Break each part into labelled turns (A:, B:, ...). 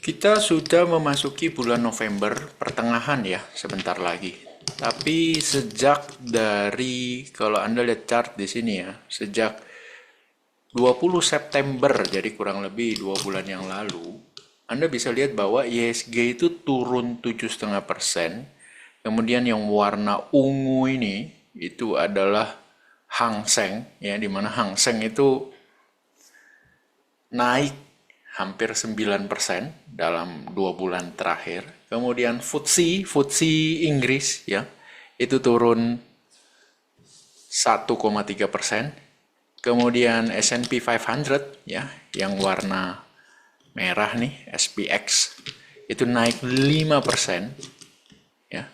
A: Kita sudah memasuki bulan November pertengahan ya, sebentar lagi. Tapi kalau Anda lihat chart di sini ya, sejak 20 September, jadi kurang lebih 2 bulan yang lalu, Anda bisa lihat bahwa IHSG itu turun 7,5%. Kemudian yang warna ungu ini, itu adalah Hang Seng, ya, di mana Hang Seng itu naik hampir 9% dalam 2 bulan terakhir. Kemudian FTSE Inggris ya, itu turun 1,3%. Kemudian S&P 500 ya, yang warna merah nih, SPX, itu naik 5% ya.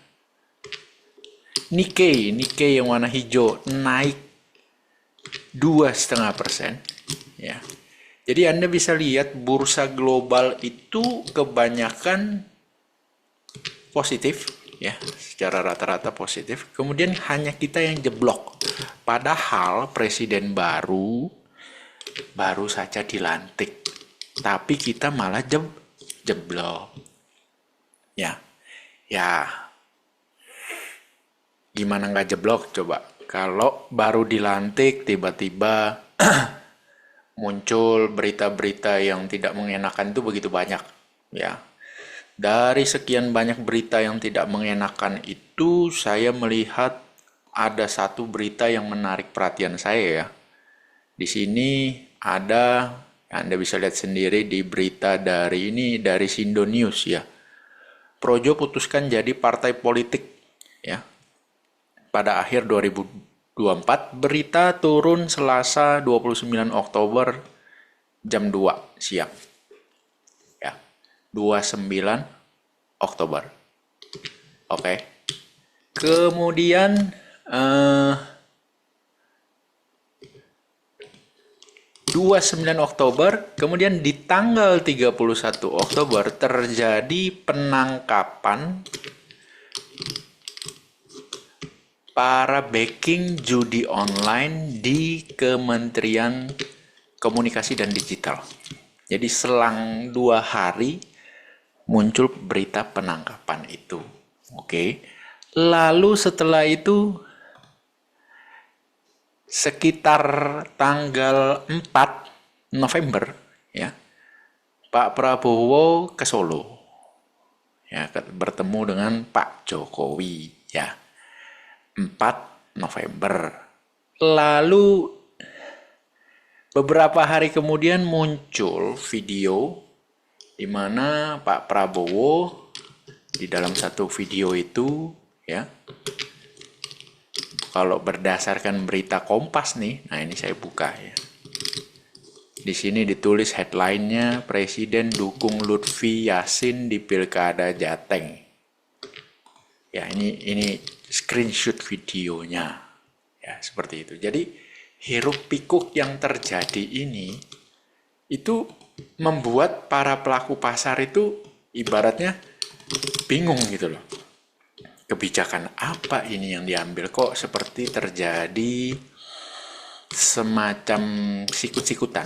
A: Nikkei yang warna hijau naik 2,5% ya. Jadi Anda bisa lihat bursa global itu kebanyakan positif ya, secara rata-rata positif. Kemudian hanya kita yang jeblok. Padahal presiden baru saja dilantik. Tapi kita malah jeblok. Ya. Gimana nggak jeblok coba? Kalau baru dilantik tiba-tiba muncul berita-berita yang tidak mengenakan itu begitu banyak ya. Dari sekian banyak berita yang tidak mengenakan itu, saya melihat ada satu berita yang menarik perhatian saya ya. Di sini ada, Anda bisa lihat sendiri di berita dari Sindo News ya. Projo putuskan jadi partai politik ya. Pada akhir 2024, berita turun Selasa 29 Oktober jam 2 siang. Ya, 29 Oktober. Oke. Kemudian 29 Oktober, kemudian di tanggal 31 Oktober terjadi penangkapan para backing judi online di Kementerian Komunikasi dan Digital. Jadi selang 2 hari muncul berita penangkapan itu. Oke. Lalu setelah itu sekitar tanggal 4 November ya, Pak Prabowo ke Solo. Ya, bertemu dengan Pak Jokowi ya. 4 November. Lalu beberapa hari kemudian muncul video di mana Pak Prabowo di dalam satu video itu ya, kalau berdasarkan berita Kompas nih, nah ini saya buka ya. Di sini ditulis headline-nya, Presiden dukung Lutfi Yassin di Pilkada Jateng. Ya, ini screenshot videonya. Ya, seperti itu. Jadi, hiruk pikuk yang terjadi ini itu membuat para pelaku pasar itu ibaratnya bingung gitu loh. Kebijakan apa ini yang diambil, kok seperti terjadi semacam sikut-sikutan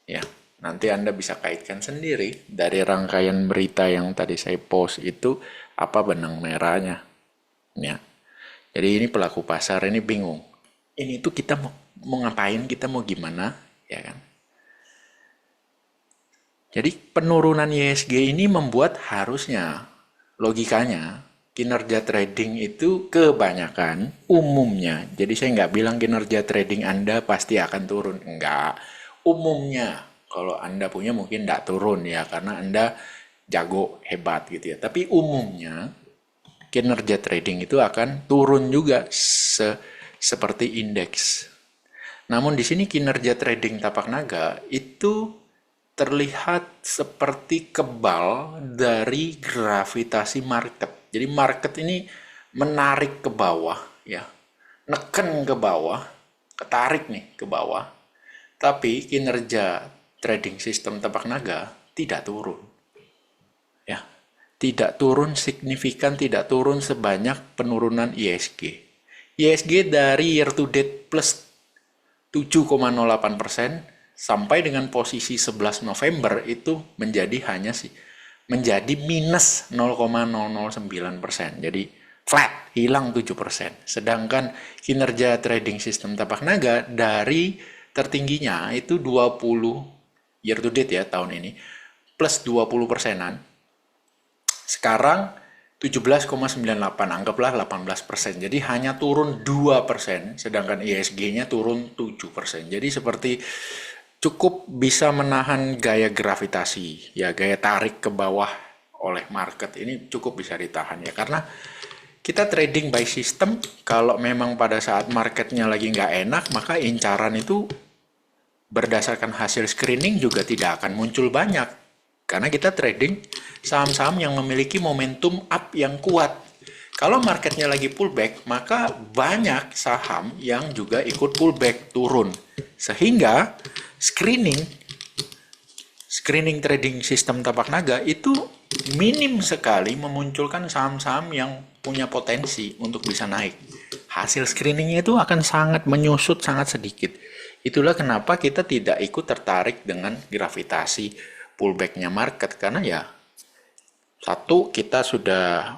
A: ya. Nanti Anda bisa kaitkan sendiri dari rangkaian berita yang tadi saya post itu apa benang merahnya ya. Jadi ini pelaku pasar ini bingung. Ini tuh kita mau ngapain, kita mau gimana ya kan. Jadi penurunan IHSG ini membuat harusnya logikanya kinerja trading itu kebanyakan umumnya. Jadi saya nggak bilang kinerja trading Anda pasti akan turun. Enggak. Umumnya kalau Anda punya mungkin nggak turun ya karena Anda jago, hebat gitu ya. Tapi umumnya kinerja trading itu akan turun juga seperti indeks. Namun di sini kinerja trading tapak naga itu terlihat seperti kebal dari gravitasi market. Jadi market ini menarik ke bawah ya. Neken ke bawah, ketarik nih ke bawah. Tapi kinerja trading sistem tapak naga tidak turun. Ya. Tidak turun signifikan, tidak turun sebanyak penurunan IHSG. IHSG dari year to date plus 7,08% sampai dengan posisi 11 November itu menjadi hanya menjadi minus 0,009%. Jadi flat, hilang 7%. Sedangkan kinerja trading sistem tapak naga dari tertingginya itu 20 year to date ya tahun ini plus 20%-an. Sekarang 17,98, anggaplah 18%. Jadi hanya turun 2%, sedangkan ISG-nya turun 7%. Jadi seperti cukup bisa menahan gaya gravitasi, ya gaya tarik ke bawah oleh market ini cukup bisa ditahan ya. Karena kita trading by system, kalau memang pada saat marketnya lagi nggak enak, maka incaran itu berdasarkan hasil screening juga tidak akan muncul banyak. Karena kita trading saham-saham yang memiliki momentum up yang kuat. Kalau marketnya lagi pullback, maka banyak saham yang juga ikut pullback turun. Sehingga screening trading sistem tapak naga itu minim sekali memunculkan saham-saham yang punya potensi untuk bisa naik. Hasil screeningnya itu akan sangat menyusut, sangat sedikit. Itulah kenapa kita tidak ikut tertarik dengan gravitasi pullbacknya market, karena ya satu, kita sudah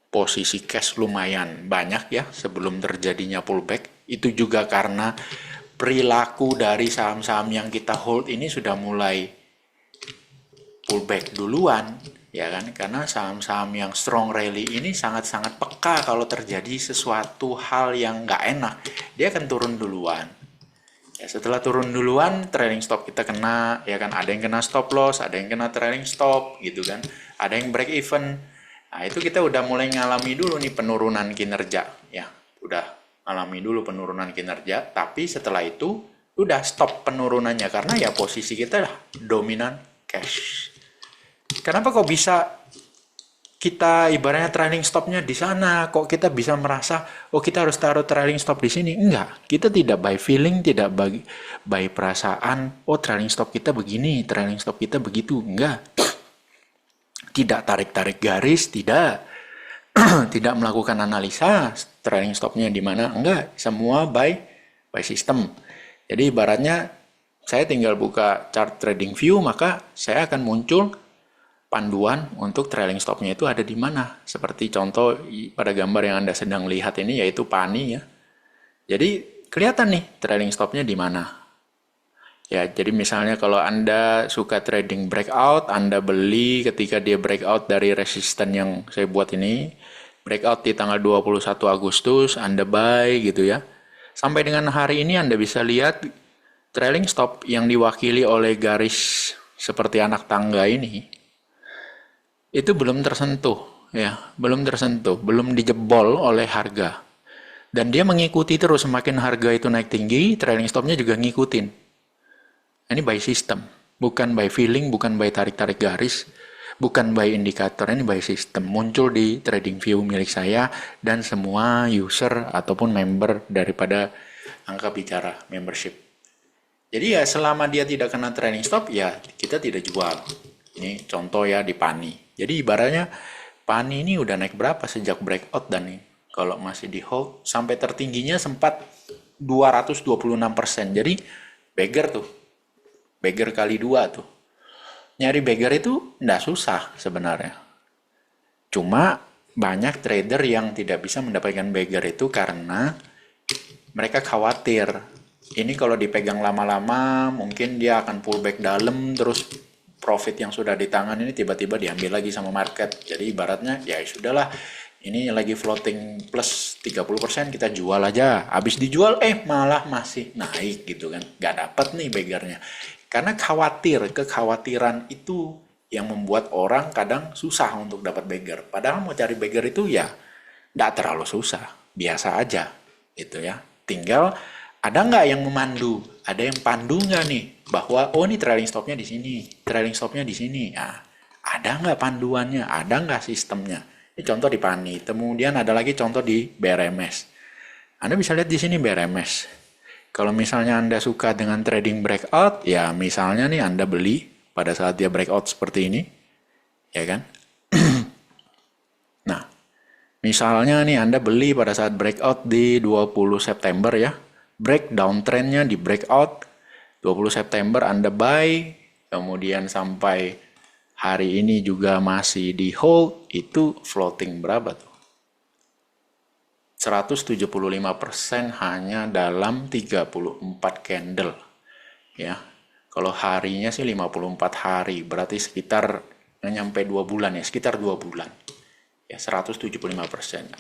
A: posisi cash lumayan banyak ya sebelum terjadinya pullback. Itu juga karena perilaku dari saham-saham yang kita hold ini sudah mulai pullback duluan ya kan, karena saham-saham yang strong rally ini sangat-sangat peka kalau terjadi sesuatu hal yang nggak enak, dia akan turun duluan. Ya, setelah turun duluan, trailing stop kita kena, ya kan, ada yang kena stop loss, ada yang kena trailing stop, gitu kan, ada yang break even. Nah, itu kita udah mulai ngalami dulu nih penurunan kinerja, ya, udah alami dulu penurunan kinerja, tapi setelah itu udah stop penurunannya karena ya posisi kita dominan cash. Kenapa kok bisa kita ibaratnya trailing stopnya di sana, kok kita bisa merasa oh kita harus taruh trailing stop di sini? Enggak, kita tidak by feeling, tidak by perasaan, oh trailing stop kita begini, trailing stop kita begitu. Enggak, tidak tarik-tarik garis, tidak tidak melakukan analisa trailing stopnya di mana, enggak, semua by system. Jadi ibaratnya saya tinggal buka chart trading view, maka saya akan muncul panduan untuk trailing stopnya itu ada di mana. Seperti contoh pada gambar yang Anda sedang lihat ini, yaitu PANI ya. Jadi kelihatan nih trailing stopnya di mana. Ya, jadi misalnya kalau Anda suka trading breakout, Anda beli ketika dia breakout dari resisten yang saya buat ini, breakout di tanggal 21 Agustus, Anda buy gitu ya. Sampai dengan hari ini Anda bisa lihat trailing stop yang diwakili oleh garis seperti anak tangga ini itu belum tersentuh ya, belum tersentuh, belum dijebol oleh harga. Dan dia mengikuti terus, semakin harga itu naik tinggi, trailing stopnya juga ngikutin. Ini by system, bukan by feeling, bukan by tarik-tarik garis, bukan by indikator, ini by system. Muncul di trading view milik saya dan semua user ataupun member daripada angka bicara membership. Jadi ya selama dia tidak kena trailing stop, ya kita tidak jual. Ini contoh ya di PANI. Jadi ibaratnya PANI ini udah naik berapa sejak breakout, dan nih kalau masih di hold sampai tertingginya sempat 226%. Jadi beggar tuh. Beggar kali 2 tuh. Nyari beggar itu nggak susah sebenarnya. Cuma banyak trader yang tidak bisa mendapatkan beggar itu karena mereka khawatir. Ini kalau dipegang lama-lama mungkin dia akan pullback dalam, terus profit yang sudah di tangan ini tiba-tiba diambil lagi sama market. Jadi ibaratnya ya sudahlah, ini lagi floating plus 30%, kita jual aja. Habis dijual malah masih naik gitu kan. Gak dapet nih beggarnya. Karena kekhawatiran itu yang membuat orang kadang susah untuk dapat beggar. Padahal mau cari beggar itu ya gak terlalu susah, biasa aja gitu ya. Tinggal ada nggak yang memandu, ada yang pandu nggak nih bahwa oh ini trailing stopnya di sini, trailing stopnya di sini. Nah, ada nggak panduannya, ada nggak sistemnya? Ini contoh di PANI. Kemudian ada lagi contoh di BRMS. Anda bisa lihat di sini BRMS. Kalau misalnya Anda suka dengan trading breakout, ya misalnya nih Anda beli pada saat dia breakout seperti ini, ya kan? Nah, misalnya nih Anda beli pada saat breakout di 20 September ya. Breakdown trendnya di breakout 20 September Anda buy, kemudian sampai hari ini juga masih di hold, itu floating berapa tuh? 175% hanya dalam 34 candle. Ya, kalau harinya sih 54 hari, berarti sekitar nyampe 2 bulan ya, sekitar 2 bulan. Ya, 175%.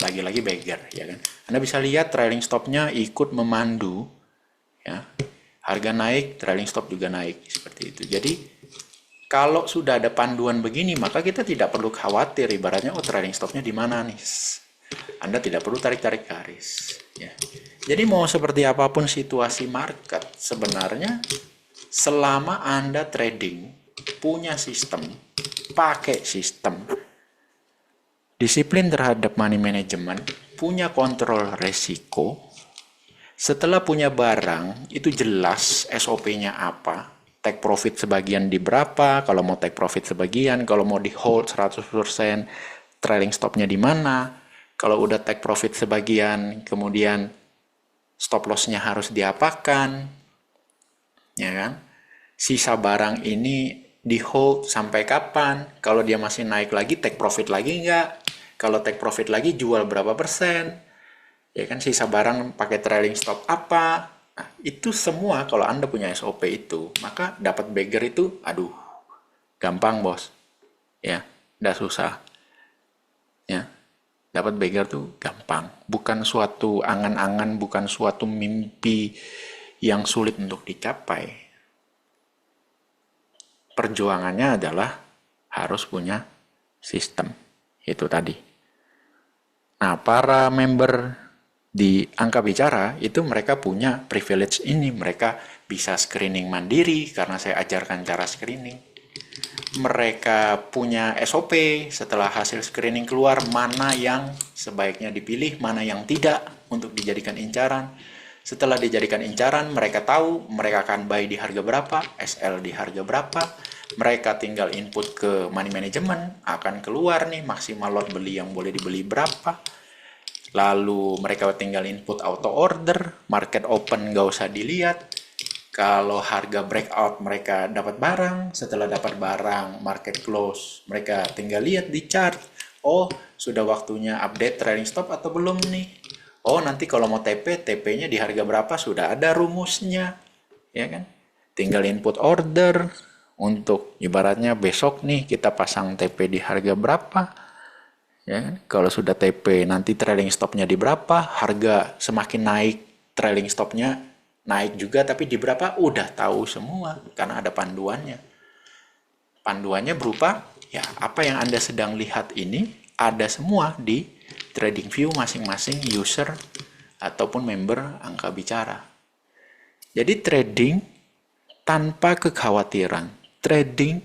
A: Lagi-lagi beggar, ya kan. Anda bisa lihat trailing stopnya ikut memandu, ya. Harga naik, trailing stop juga naik, seperti itu. Jadi, kalau sudah ada panduan begini, maka kita tidak perlu khawatir, ibaratnya, oh trailing stopnya di mana nih. Anda tidak perlu tarik-tarik garis. Ya. Jadi mau seperti apapun situasi market, sebenarnya selama Anda trading, punya sistem, pakai sistem, disiplin terhadap money management, punya kontrol resiko, setelah punya barang, itu jelas SOP-nya apa, take profit sebagian di berapa, kalau mau take profit sebagian, kalau mau di hold 100%, trailing stopnya di mana, kalau udah take profit sebagian, kemudian stop loss-nya harus diapakan, ya kan? Sisa barang ini di hold sampai kapan? Kalau dia masih naik lagi, take profit lagi enggak? Kalau take profit lagi, jual berapa persen? Ya kan, sisa barang pakai trailing stop apa? Nah, itu semua kalau Anda punya SOP itu, maka dapat beggar itu, aduh, gampang bos. Ya, udah susah. Ya. Dapat beggar tuh gampang. Bukan suatu angan-angan, bukan suatu mimpi yang sulit untuk dicapai. Perjuangannya adalah harus punya sistem. Itu tadi. Nah, para member di Angka Bicara itu mereka punya privilege ini. Mereka bisa screening mandiri karena saya ajarkan cara screening. Mereka punya SOP setelah hasil screening keluar, mana yang sebaiknya dipilih, mana yang tidak untuk dijadikan incaran. Setelah dijadikan incaran, mereka tahu mereka akan buy di harga berapa, SL di harga berapa. Mereka tinggal input ke money management, akan keluar nih maksimal lot beli yang boleh dibeli berapa. Lalu mereka tinggal input auto order, market open nggak usah dilihat. Kalau harga breakout mereka dapat barang, setelah dapat barang market close, mereka tinggal lihat di chart. Oh, sudah waktunya update trailing stop atau belum nih? Oh, nanti kalau mau TP, TP-nya di harga berapa sudah ada rumusnya. Ya kan? Tinggal input order untuk ibaratnya besok nih kita pasang TP di harga berapa. Ya kan? Kalau sudah TP nanti trailing stopnya di berapa, harga semakin naik trailing stopnya naik juga, tapi di berapa udah tahu semua karena ada panduannya. Panduannya berupa ya apa yang Anda sedang lihat ini ada semua di TradingView masing-masing user ataupun member Angka Bicara. Jadi trading tanpa kekhawatiran, trading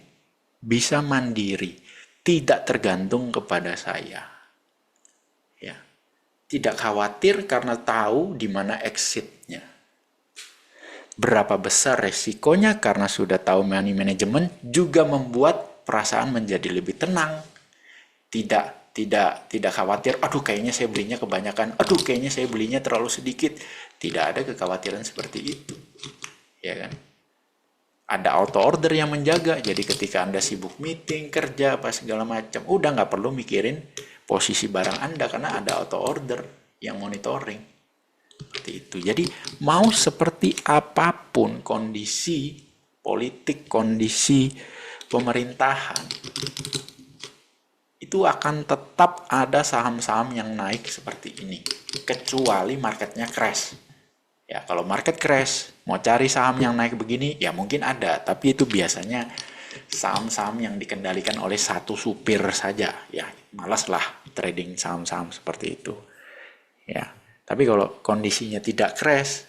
A: bisa mandiri, tidak tergantung kepada saya. Ya. Tidak khawatir karena tahu di mana exitnya. Berapa besar resikonya karena sudah tahu money management juga membuat perasaan menjadi lebih tenang. Tidak khawatir, aduh kayaknya saya belinya kebanyakan, aduh kayaknya saya belinya terlalu sedikit. Tidak ada kekhawatiran seperti itu. Ya kan? Ada auto order yang menjaga, jadi ketika Anda sibuk meeting, kerja, apa segala macam, udah nggak perlu mikirin posisi barang Anda karena ada auto order yang monitoring. Seperti itu. Jadi mau seperti apapun kondisi politik, kondisi pemerintahan, itu akan tetap ada saham-saham yang naik seperti ini. Kecuali marketnya crash. Ya, kalau market crash, mau cari saham yang naik begini, ya mungkin ada. Tapi itu biasanya saham-saham yang dikendalikan oleh satu supir saja. Ya, malas lah trading saham-saham seperti itu. Ya. Tapi kalau kondisinya tidak crash,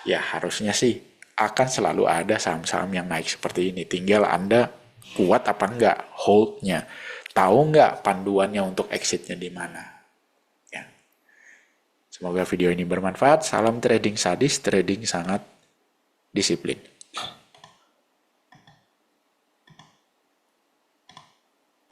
A: ya harusnya sih akan selalu ada saham-saham yang naik seperti ini. Tinggal Anda kuat apa enggak hold-nya. Tahu enggak panduannya untuk exit-nya di mana. Ya. Semoga video ini bermanfaat. Salam trading sadis, trading sangat disiplin.